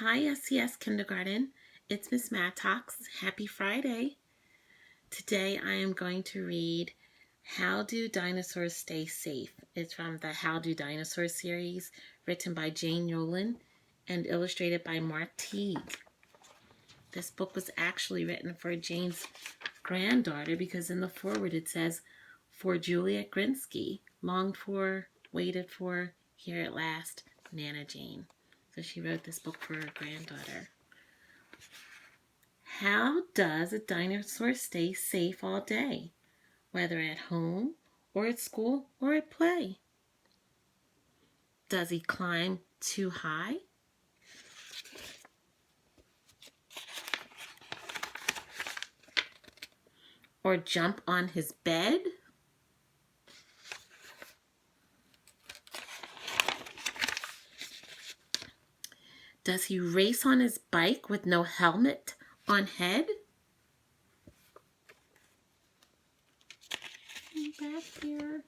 Hi, SES Kindergarten. It's Miss Mattox. Happy Friday. Today I am going to read How Do Dinosaurs Stay Safe? It's from the How Do Dinosaurs series, written by Jane Yolen and illustrated by Mark Teague. This book was actually written for Jane's granddaughter because in the foreword it says, "For Juliet Grinsky, longed for, waited for, here at last, Nana Jane." So she wrote this book for her granddaughter. How does a dinosaur stay safe all day, whether at home or at school or at play? Does he climb too high? Or jump on his bed? Does he race on his bike with no helmet on head? Back here.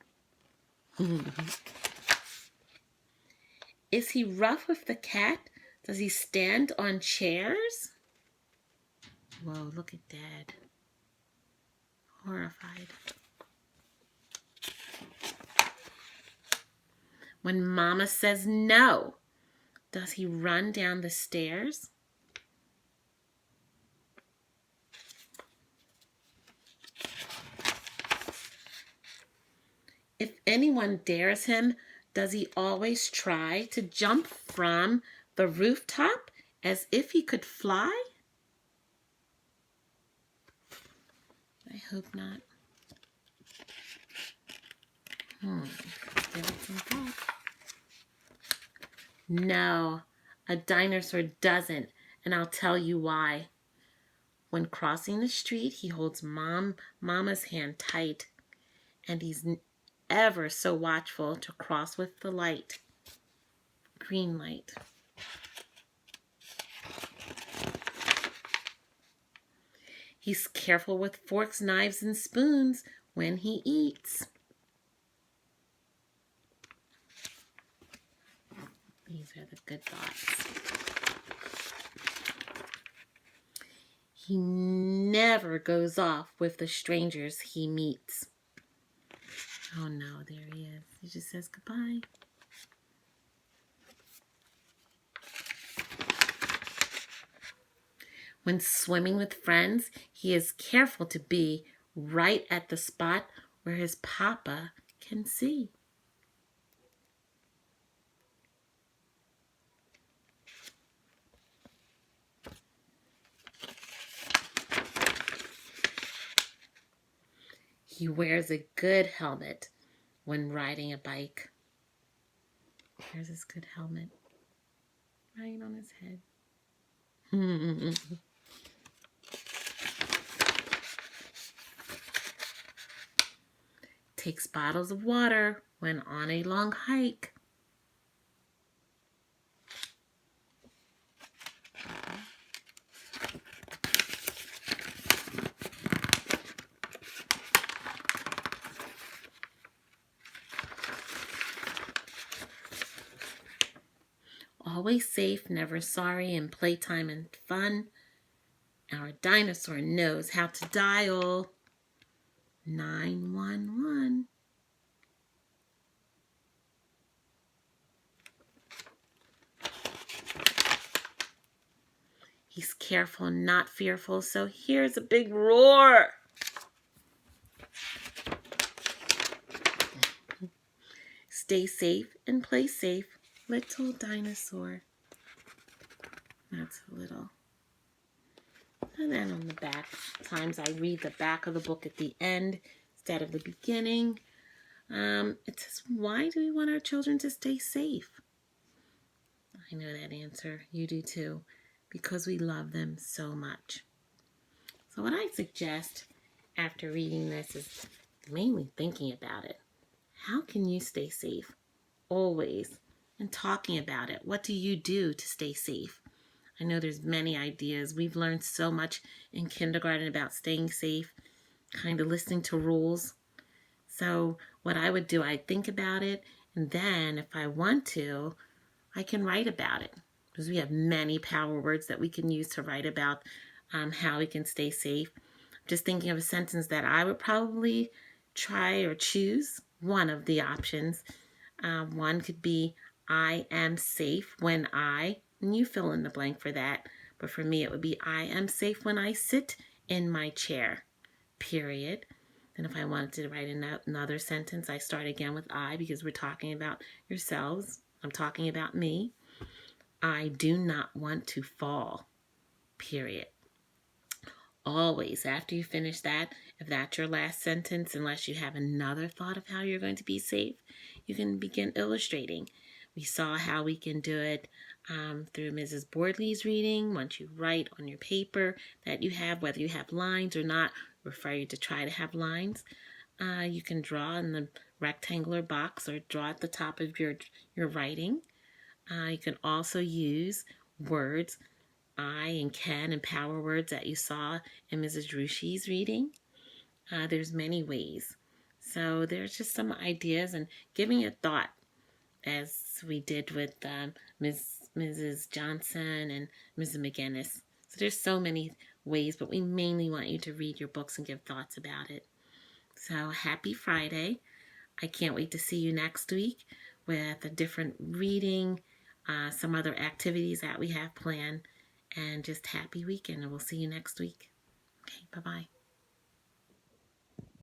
Is he rough with the cat? Does he stand on chairs? Whoa, look at Dad. Horrified. When Mama says no, does he run down the stairs? If anyone dares him, does he always try to jump from the rooftop as if he could fly? I hope not. Give it some thought. No, a dinosaur doesn't, and I'll tell you why. When crossing the street, he holds Mama's hand tight, and he's ever so watchful to cross with the light, green light. He's careful with forks, knives, and spoons when he eats. These are the good thoughts. He never goes off with the strangers he meets. Oh no, there he is. He just says goodbye. When swimming with friends, he is careful to be right at the spot where his papa can see. He wears a good helmet when riding a bike. Here's his good helmet, right on his head. Takes bottles of water when on a long hike. Always safe, never sorry in playtime and fun. Our dinosaur knows how to dial 911. He's careful, not fearful, so here's a big roar. Stay safe and play safe, little dinosaur. That's a little. And then on the back, times I read the back of the book at the end instead of the beginning. It says, why do we want our children to stay safe? I know that answer. You do too. Because we love them so much. So what I suggest after reading this is mainly thinking about it. How can you stay safe? Always. And talking about it. What do you do to stay safe? I know there's many ideas. We've learned so much in kindergarten about staying safe, kind of listening to rules. So what I would do, I'd think about it, and then if I want to, I can write about it. because we have many power words that we can use to write about how we can stay safe. Just thinking of a sentence that I would probably try or choose one of the options. One could be, I am safe when and you fill in the blank for that. But for me, it would be, I am safe when I sit in my chair, period. And if I wanted to write another sentence, I start again with I, because we're talking about yourselves. I'm talking about me. I do not want to fall, period. Always, after you finish that, if that's your last sentence, unless you have another thought of how you're going to be safe, you can begin illustrating. We saw how we can do it through Mrs. Boardley's reading. Once you write on your paper that you have, whether you have lines or not, refer you to try to have lines. You can draw in the rectangular box or draw at the top of your writing. You can also use words, I and can and power words that you saw in Mrs. Rushi's reading. There's many ways. So there's just some ideas and giving it thought, as we did with Mrs. Johnson and Mrs. McGinnis. So there's so many ways, but we mainly want you to read your books and give thoughts about it. So happy Friday. I can't wait to see you next week with a different reading, some other activities that we have planned, and just happy weekend. And we'll see you next week. Okay, bye-bye.